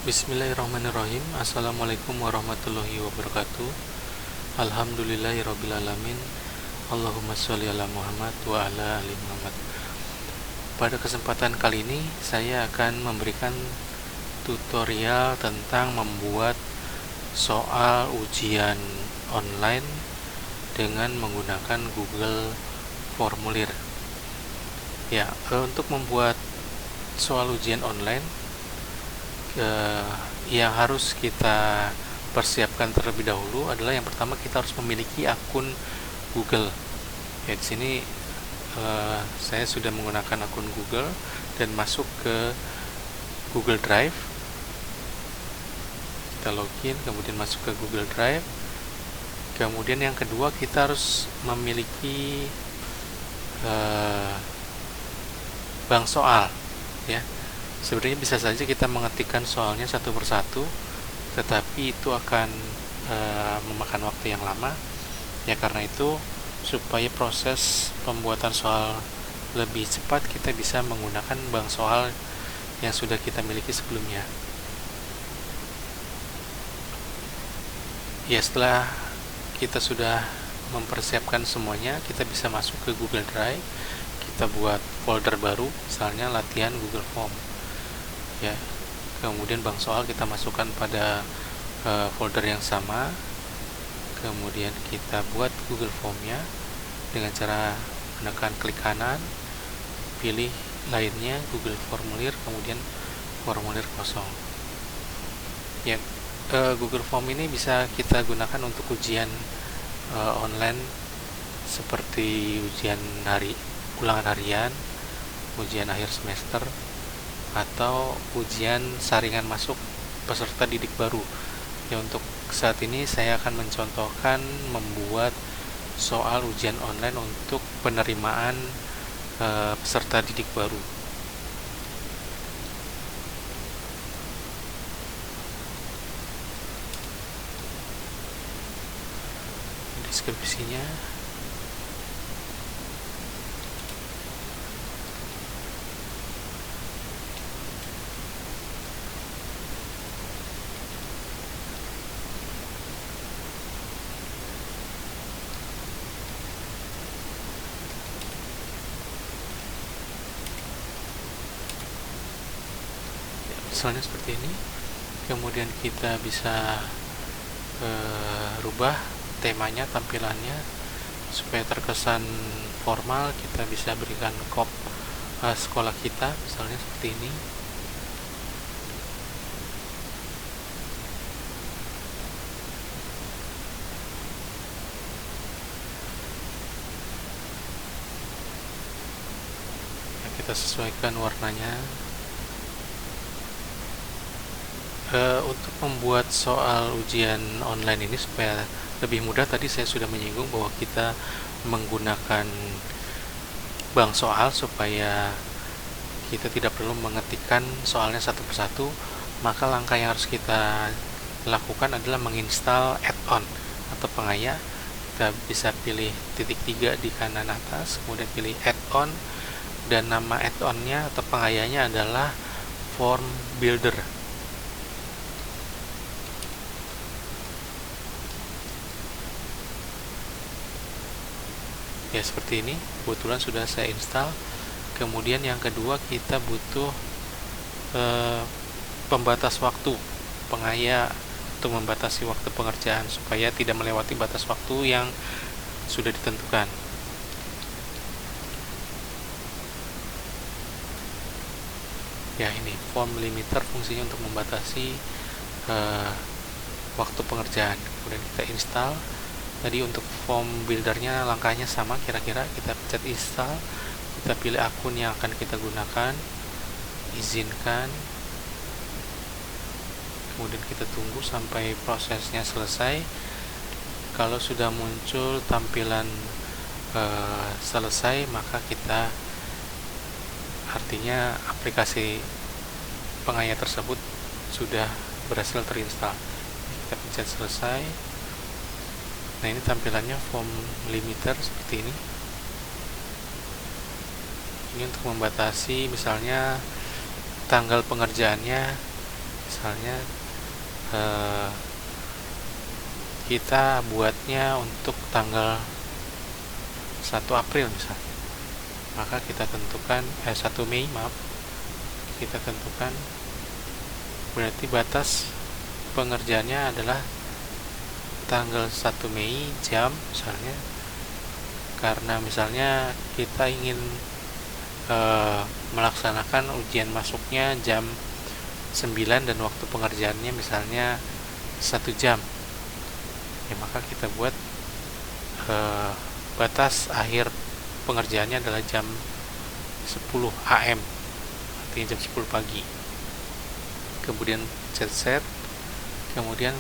Bismillahirrahmanirrahim. Assalamualaikum warahmatullahi wabarakatuh. Alhamdulillahirrabbilalamin. Allahumma sholli ala Muhammad wa ala ali Muhammad. Pada kesempatan kali ini saya akan memberikan tutorial tentang membuat soal ujian online dengan menggunakan Google Formulir. Untuk membuat soal ujian online, yang harus kita persiapkan terlebih dahulu adalah yang pertama kita harus memiliki akun Google. Di sini saya sudah menggunakan akun Google dan masuk ke Google Drive. Kita login, kemudian masuk ke Google Drive. Kemudian yang kedua kita harus memiliki bank soal, ya. Sebenarnya bisa saja kita mengetikkan soalnya satu persatu, tetapi itu akan memakan waktu yang lama. Karena itu, supaya proses pembuatan soal lebih cepat, kita bisa menggunakan bank soal yang sudah kita miliki sebelumnya. Setelah kita sudah mempersiapkan semuanya, kita bisa masuk ke Google Drive. Kita buat folder baru, misalnya latihan Google Form. Kemudian bank soal kita masukkan pada folder yang sama. Kemudian kita buat Google Form-nya dengan cara menekan klik kanan, pilih lainnya Google Formulir, kemudian formulir kosong. Google Form ini bisa kita gunakan untuk ujian online seperti ujian ulangan harian, ujian akhir semester, atau ujian saringan masuk peserta didik baru. Untuk saat ini saya akan mencontohkan membuat soal ujian online untuk penerimaan peserta didik baru. Deskripsinya misalnya seperti ini. Kemudian kita bisa rubah temanya, tampilannya supaya terkesan formal. Kita bisa berikan kop sekolah kita, misalnya seperti ini. Kita sesuaikan warnanya. Untuk membuat soal ujian online ini supaya lebih mudah, tadi saya sudah menyinggung bahwa kita menggunakan bank soal supaya kita tidak perlu mengetikkan soalnya satu persatu. Maka langkah yang harus kita lakukan adalah menginstal add-on atau pengaya. Kita bisa pilih titik 3 di kanan atas, kemudian pilih add-on, dan nama add-onnya atau pengayanya adalah Form Builder. Seperti ini, kebetulan sudah saya install. Kemudian yang kedua, kita butuh pembatas waktu, pengaya untuk membatasi waktu pengerjaan supaya tidak melewati batas waktu yang sudah ditentukan. Ini form limiter, fungsinya untuk membatasi waktu pengerjaan. Kemudian kita install. Tadi untuk form buildernya langkahnya sama kira-kira. Kita pencet install, kita pilih akun yang akan kita gunakan, izinkan, kemudian kita tunggu sampai prosesnya selesai. Kalau sudah muncul tampilan selesai, maka artinya aplikasi pengaya tersebut sudah berhasil terinstall. Kita pencet selesai. Nah, ini tampilannya form limiter seperti ini. Ini untuk membatasi misalnya tanggal pengerjaannya misalnya kita buatnya untuk tanggal 1 April misalnya, maka kita tentukan 1 Mei maaf, kita tentukan berarti batas pengerjaannya adalah tanggal 1 Mei jam misalnya, karena misalnya kita ingin melaksanakan ujian masuknya jam 9 dan waktu pengerjaannya misalnya 1 jam, ya maka kita buat batas akhir pengerjaannya adalah jam 10 AM, artinya jam 10 pagi. Kemudian set, kemudian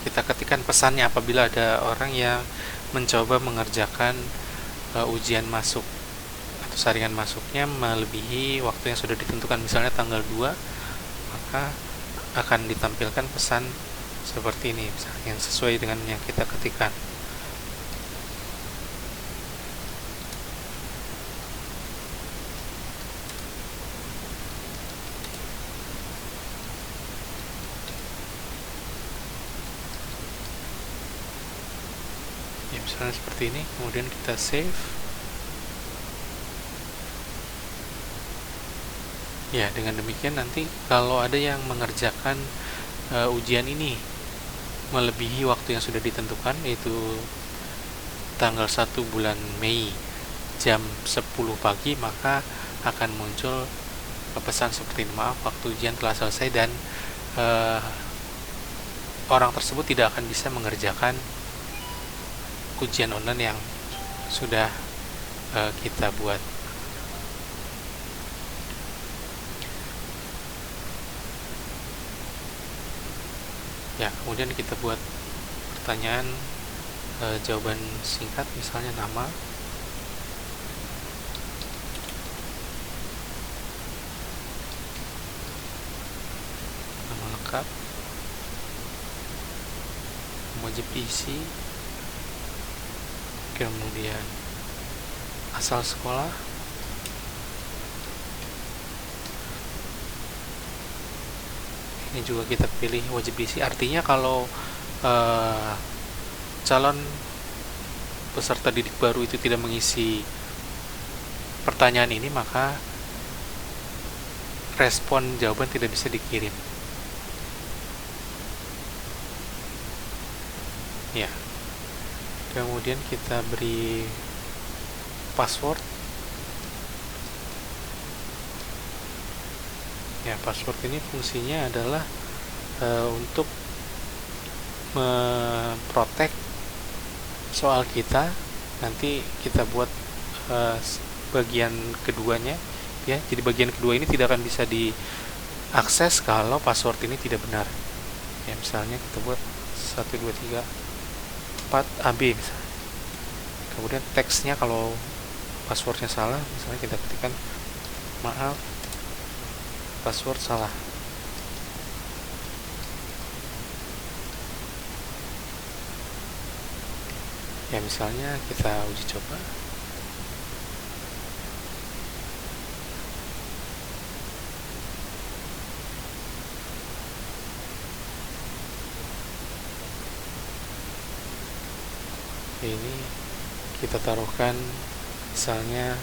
kita ketikkan pesannya apabila ada orang yang mencoba mengerjakan ujian masuk atau saringan masuknya melebihi waktu yang sudah ditentukan, misalnya tanggal 2, maka akan ditampilkan pesan seperti ini misalnya, yang sesuai dengan yang kita ketikkan. Ya misalnya seperti ini, kemudian kita save. Ya, dengan demikian nanti kalau ada yang mengerjakan ujian ini melebihi waktu yang sudah ditentukan, yaitu tanggal 1 bulan Mei jam 10 pagi, maka akan muncul pesan seperti ini, maaf waktu ujian telah selesai, dan orang tersebut tidak akan bisa mengerjakan ujian online yang sudah kita buat. Ya, kemudian kita buat pertanyaan jawaban singkat, misalnya nama, nama lengkap, wajib diisi, kemudian asal sekolah, ini juga kita pilih wajib diisi, artinya kalau calon peserta didik baru itu tidak mengisi pertanyaan ini, maka respon jawaban tidak bisa dikirim. Ya, kemudian kita beri password. Ya, password ini fungsinya adalah untuk memprotek soal kita. Nanti kita buat bagian keduanya, ya. Jadi bagian kedua ini tidak akan bisa diakses kalau password ini tidak benar. Ya, misalnya kita buat 1 2 3 4 AB misalnya. Kemudian teksnya kalau passwordnya salah, misalnya kita ketikkan maaf password salah. Ya, misalnya kita uji coba. Ini kita taruhkan misalnya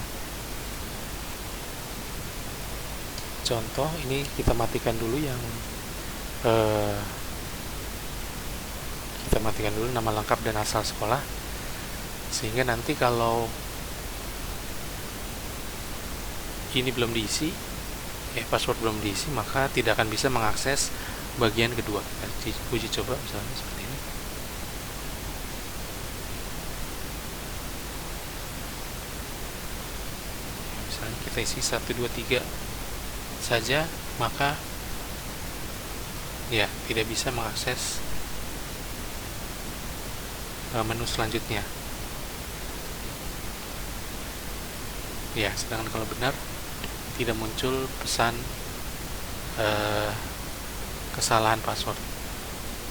contoh, ini kita matikan dulu yang kita matikan dulu nama lengkap dan asal sekolah, sehingga nanti kalau ini belum diisi, password belum diisi, maka tidak akan bisa mengakses bagian kedua. Uji coba misalnya seperti ini. Misalnya kita isi 1 2 3 saja, maka ya tidak bisa mengakses menu selanjutnya. Ya, sedangkan kalau benar tidak muncul pesan kesalahan password.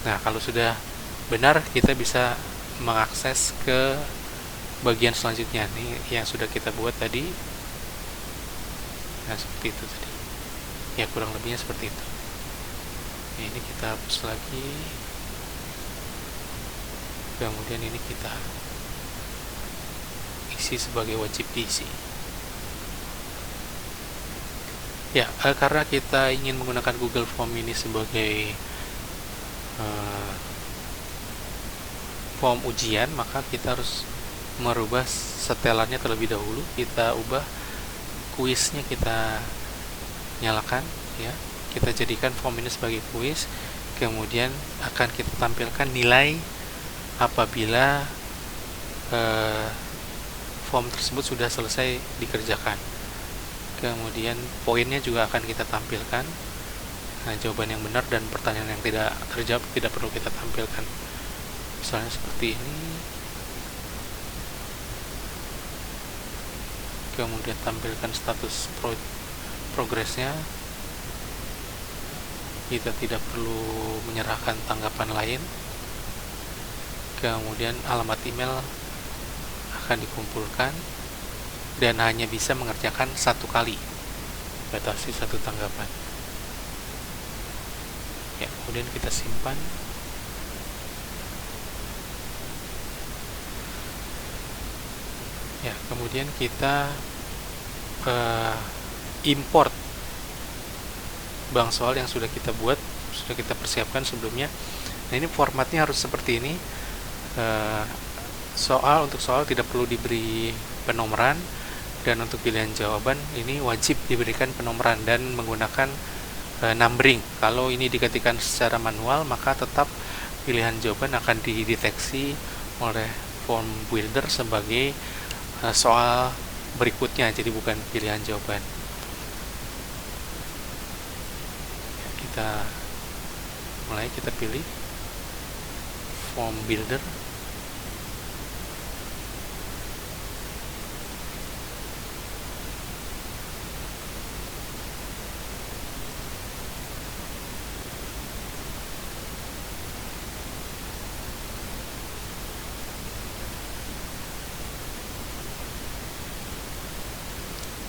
Nah, kalau sudah benar, kita bisa mengakses ke bagian selanjutnya, nih yang sudah kita buat tadi. Nah, seperti itu tadi. Ya, kurang lebihnya seperti itu. Ini kita hapus lagi, kemudian ini kita isi sebagai wajib diisi. Ya, karena kita ingin menggunakan Google Form ini sebagai form ujian, maka kita harus merubah setelannya terlebih dahulu. Kita ubah kuisnya, kita nyalakan ya, kita jadikan form ini sebagai kuis, kemudian akan kita tampilkan nilai apabila form tersebut sudah selesai dikerjakan. Kemudian poinnya juga akan kita tampilkan. Nah, jawaban yang benar dan pertanyaan yang tidak terjawab tidak perlu kita tampilkan. Misalnya seperti ini. Kemudian tampilkan status progresnya. Kita tidak perlu menyerahkan tanggapan lain. Kemudian alamat email akan dikumpulkan dan hanya bisa mengerjakan satu kali, batasi satu tanggapan ya. Kemudian kita simpan. Ya, kemudian kita import bank soal yang sudah kita buat, sudah kita persiapkan sebelumnya. Nah, ini formatnya harus seperti ini. Untuk soal tidak perlu diberi penomoran, dan untuk pilihan jawaban ini wajib diberikan penomoran dan menggunakan numbering. Kalau ini diketikkan secara manual, maka tetap pilihan jawaban akan dideteksi oleh form builder sebagai soal berikutnya, jadi bukan pilihan jawaban. Ya, kita mulai, kita pilih form builder.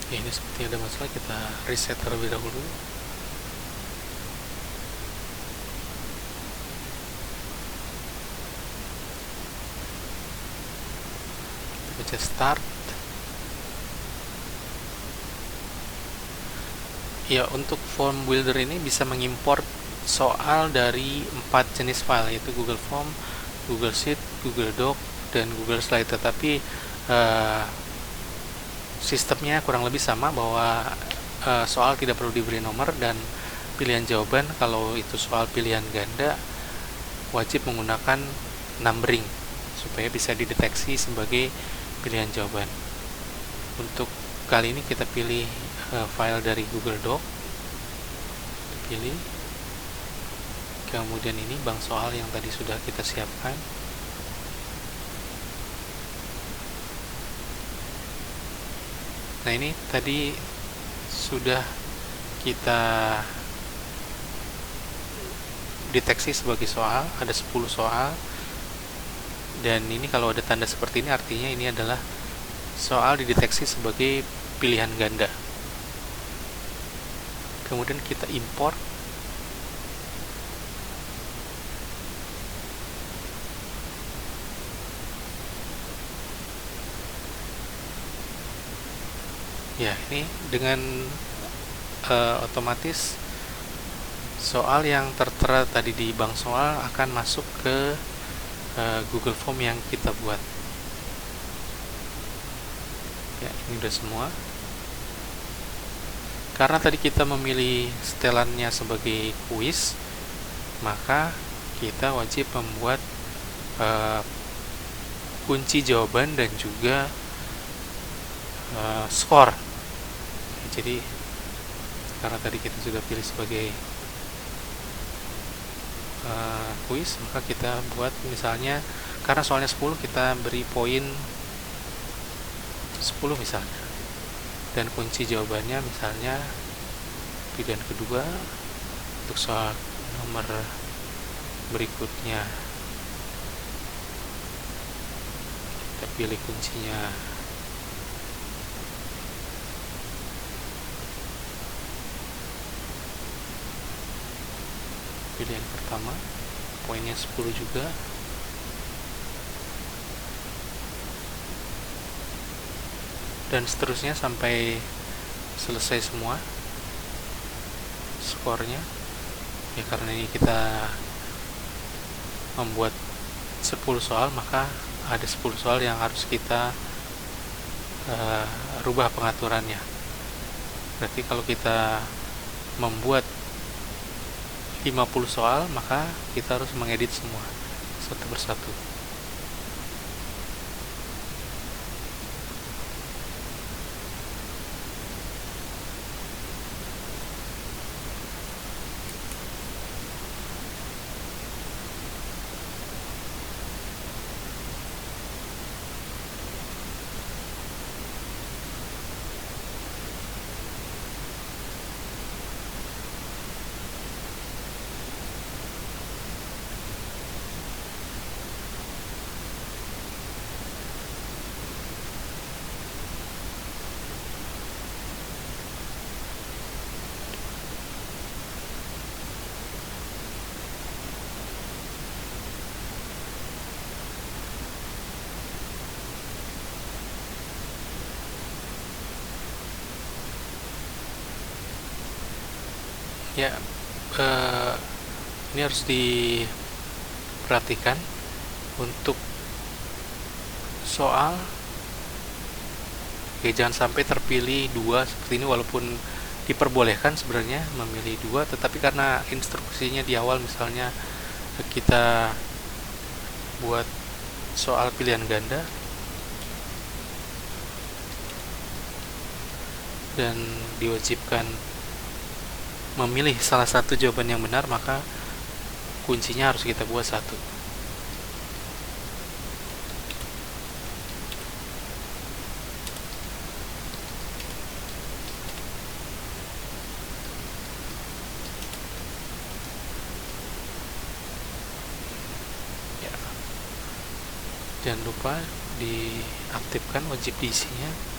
Ya, ini seperti ada masalah, kita reset terlebih dahulu. Kita baca start. Ya, untuk form builder ini bisa mengimport soal dari 4 jenis file, yaitu Google Form, Google Sheet, Google Doc, dan Google Slide. Tetapi sistemnya kurang lebih sama, bahwa soal tidak perlu diberi nomor, dan pilihan jawaban kalau itu soal pilihan ganda wajib menggunakan numbering supaya bisa dideteksi sebagai pilihan jawaban. Untuk kali ini kita pilih file dari Google Doc, pilih, kemudian ini bank soal yang tadi sudah kita siapkan. Nah, ini tadi sudah kita deteksi sebagai soal, ada 10 soal, dan ini kalau ada tanda seperti ini artinya ini adalah soal dideteksi sebagai pilihan ganda. Kemudian kita import. Ya, ini dengan otomatis soal yang tertera tadi di bank soal akan masuk ke Google Form yang kita buat. Ya, ini udah semua. Karena tadi kita memilih setelannya sebagai kuis, maka kita wajib membuat kunci jawaban dan juga skor. Jadi karena tadi kita sudah pilih sebagai kuis, maka kita buat misalnya, karena soalnya 10, kita beri poin 10 misalnya, dan kunci jawabannya misalnya pilihan kedua. Untuk soal nomor berikutnya kita pilih kuncinya pilih yang pertama, poinnya 10 juga. Dan seterusnya sampai selesai semua skornya. Ya karena ini kita membuat 10 soal, maka ada 10 soal yang harus kita rubah pengaturannya. Berarti kalau kita membuat 50 soal, maka kita harus mengedit semua satu persatu. Ya, ini harus diperhatikan untuk soal. Oke, jangan sampai terpilih dua seperti ini, walaupun diperbolehkan sebenarnya memilih dua, tetapi karena instruksinya di awal misalnya kita buat soal pilihan ganda dan diwajibkan memilih salah satu jawaban yang benar, maka kuncinya harus kita buat satu. Ya. Jangan lupa diaktifkan wajib diisinya.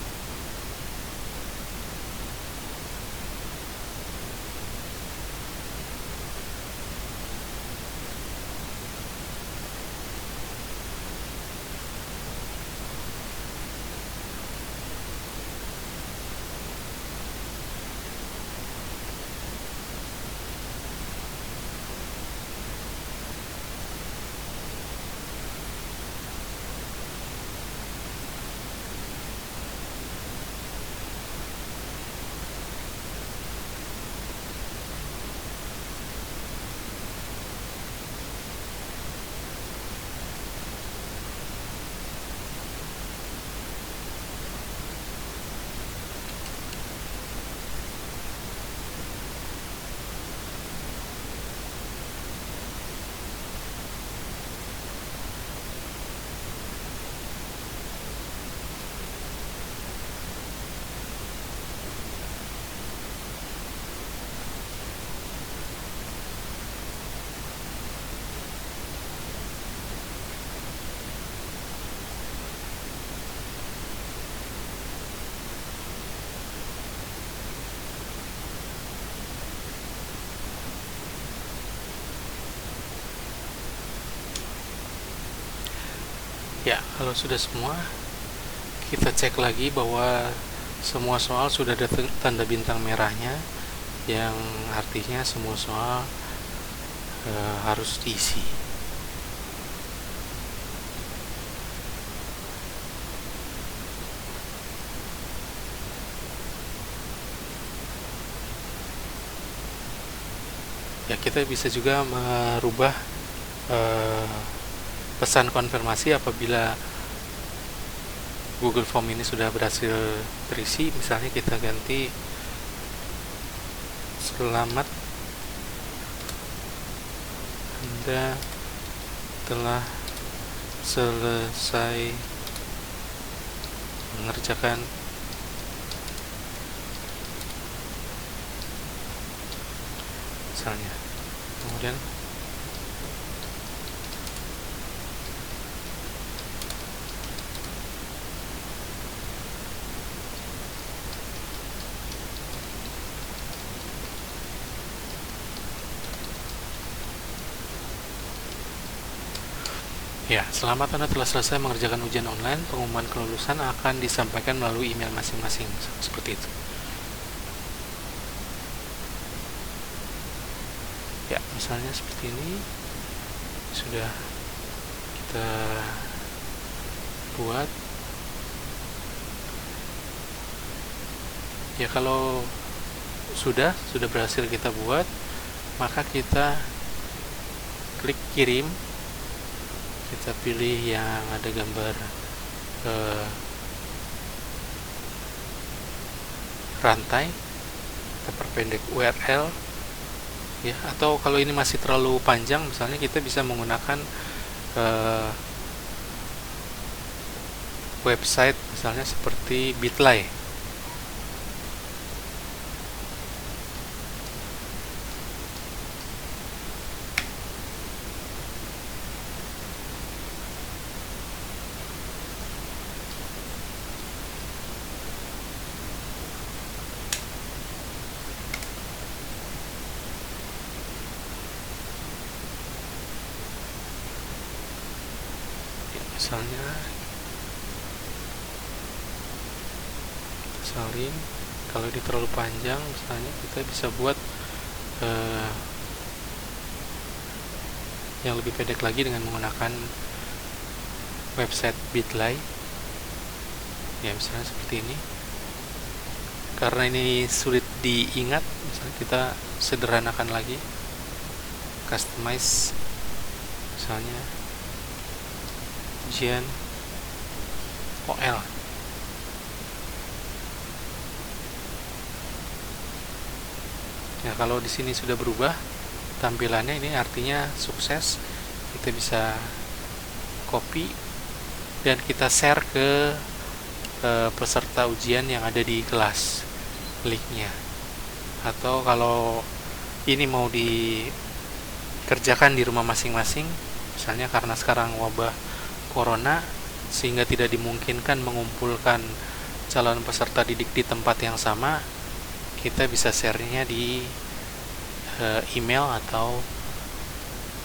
Ya, kalau sudah semua, kita cek lagi bahwa semua soal sudah ada tanda bintang merahnya, yang artinya semua soal harus diisi. Ya, kita bisa juga merubah pesan konfirmasi apabila Google Form ini sudah berhasil terisi. Misalnya kita ganti selamat, Anda telah selesai mengerjakan misalnya. Kemudian Ya, selamat Anda telah selesai mengerjakan ujian online. Pengumuman kelulusan akan disampaikan melalui email masing-masing. Seperti itu. Ya, misalnya seperti ini. Sudah kita buat. Ya, kalau sudah berhasil kita buat, maka kita klik kirim. Kita pilih yang ada gambar rantai, kita perpendek URL ya, atau kalau ini masih terlalu panjang misalnya kita bisa menggunakan website misalnya seperti Bitly. Misalnya salin, kalau ini terlalu panjang misalnya kita bisa buat yang lebih pendek lagi dengan menggunakan website Bitly ya, misalnya seperti ini. Karena ini sulit diingat, misalnya kita sederhanakan lagi, customize misalnya ujian OL. Ya, kalau di sini sudah berubah tampilannya, ini artinya sukses. Kita bisa copy dan kita share ke peserta ujian yang ada di kelas linknya. Atau kalau ini mau dikerjakan di rumah masing-masing, misalnya karena sekarang wabah corona sehingga tidak dimungkinkan mengumpulkan calon peserta didik di tempat yang sama, kita bisa share-nya di email atau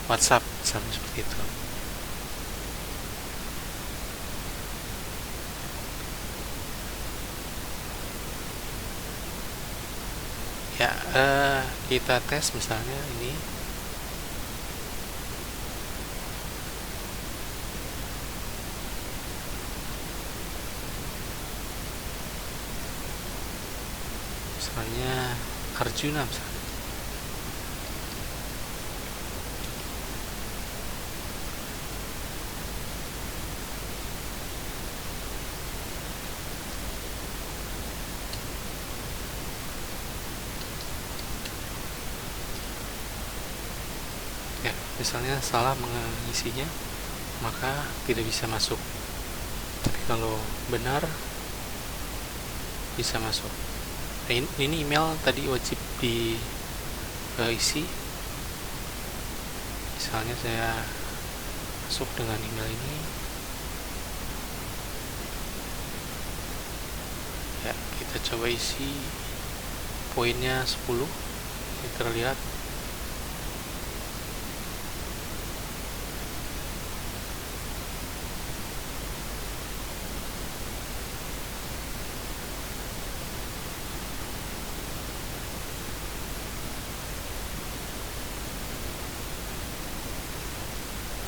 WhatsApp misalnya seperti itu. Ya, kita tes misalnya ini. Misalnya Arjuna misalnya. Ya, misalnya salah mengisinya, maka tidak bisa masuk. Tapi kalau benar bisa masuk. Nah, ini email tadi wajib diisi. Misalnya saya masuk dengan email ini. Ya, kita coba isi. Poinnya 10. Ini terlihat.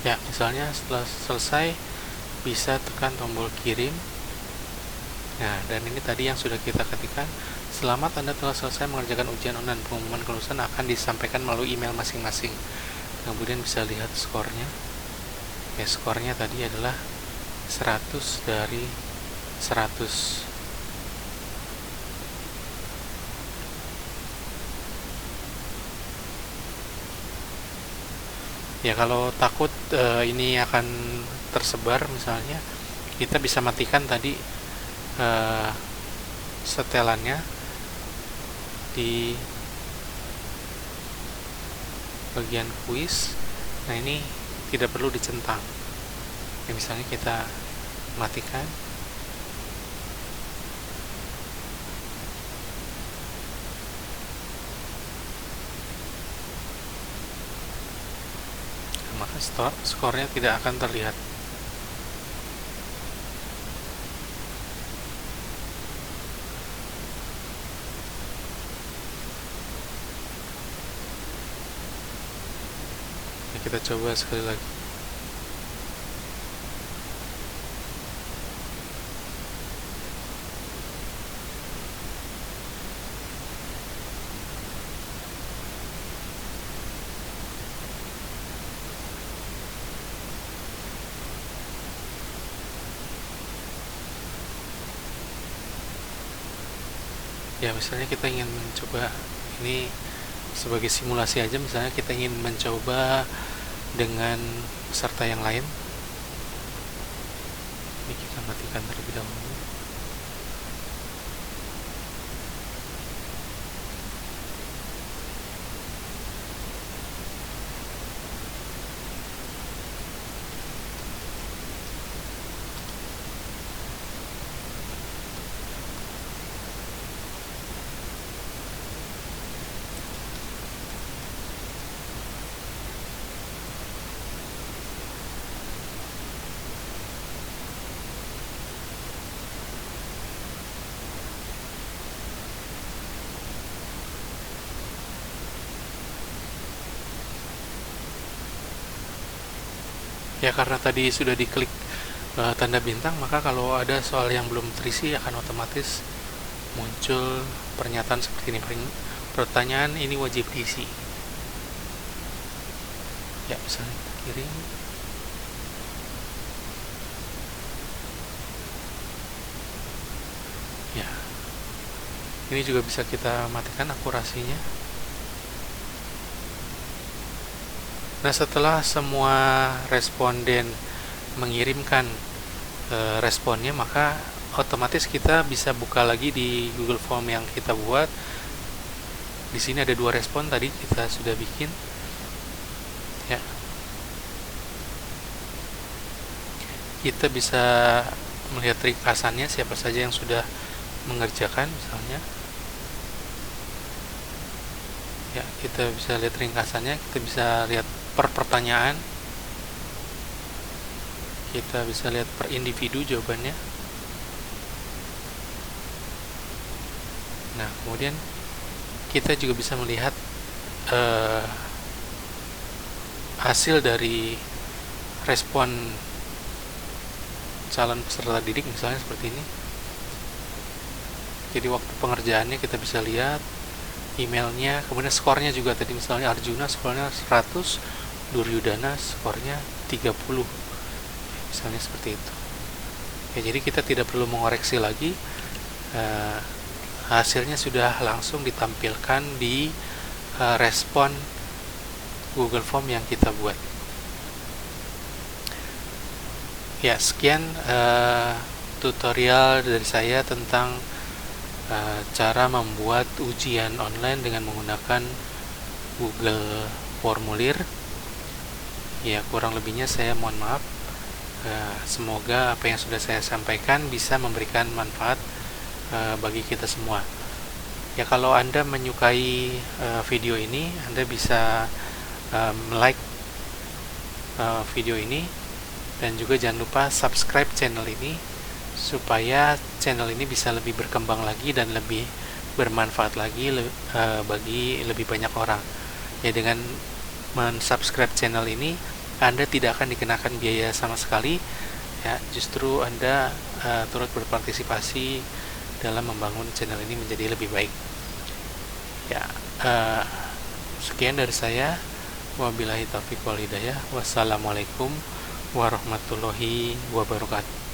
Ya, misalnya setelah selesai bisa tekan tombol kirim. Nah, dan ini tadi yang sudah kita ketikkan. Selamat, Anda telah selesai mengerjakan ujian online. Pengumuman kelulusan akan disampaikan melalui email masing-masing. Kemudian bisa lihat skornya. Ya, skornya tadi adalah 100 dari 100. Ya, kalau takut ini akan tersebar misalnya, kita bisa matikan tadi setelannya di bagian kuis. Nah, ini tidak perlu dicentang ya, misalnya kita matikan. maka skornya tidak akan terlihat. Ya, kita coba sekali lagi. Ya, misalnya kita ingin mencoba ini sebagai simulasi aja, misalnya kita ingin mencoba dengan peserta yang lain. Ini kita matikan terlebih dahulu. Ya, karena tadi sudah diklik tanda bintang, maka kalau ada soal yang belum terisi akan otomatis muncul pernyataan seperti ini. Pertanyaan ini wajib diisi. Ya, misalnya kita kirim. Ya, ini juga bisa kita matikan akurasinya. Nah, setelah semua responden mengirimkan responnya, maka otomatis kita bisa buka lagi di Google Form yang kita buat. Di sini ada 2 respon tadi kita sudah bikin. Ya. Kita bisa melihat ringkasannya siapa saja yang sudah mengerjakan misalnya. Ya, kita bisa lihat ringkasannya, kita bisa lihat per pertanyaan, kita bisa lihat per individu jawabannya. Nah, kemudian kita juga bisa melihat hasil dari respon calon peserta didik, misalnya seperti ini. Jadi waktu pengerjaannya kita bisa lihat emailnya, kemudian skornya juga. Tadi misalnya Arjuna skornya 100, Duryudana skornya 30, misalnya seperti itu. Ya, jadi kita tidak perlu mengoreksi lagi, hasilnya sudah langsung ditampilkan di respon Google Form yang kita buat. Ya, sekian tutorial dari saya tentang cara membuat ujian online dengan menggunakan Google Formulir. Ya, kurang lebihnya saya mohon maaf. Semoga apa yang sudah saya sampaikan bisa memberikan manfaat bagi kita semua. Ya, kalau Anda menyukai video ini, Anda bisa like video ini, dan juga jangan lupa subscribe channel ini supaya channel ini bisa lebih berkembang lagi dan lebih bermanfaat lagi bagi lebih banyak orang. Ya, dengan mensubscribe channel ini Anda tidak akan dikenakan biaya sama sekali. Ya, justru Anda turut berpartisipasi dalam membangun channel ini menjadi lebih baik. Ya, sekian dari saya. Wabillahi taufiq wal hidayah. Wassalamualaikum warahmatullahi wabarakatuh.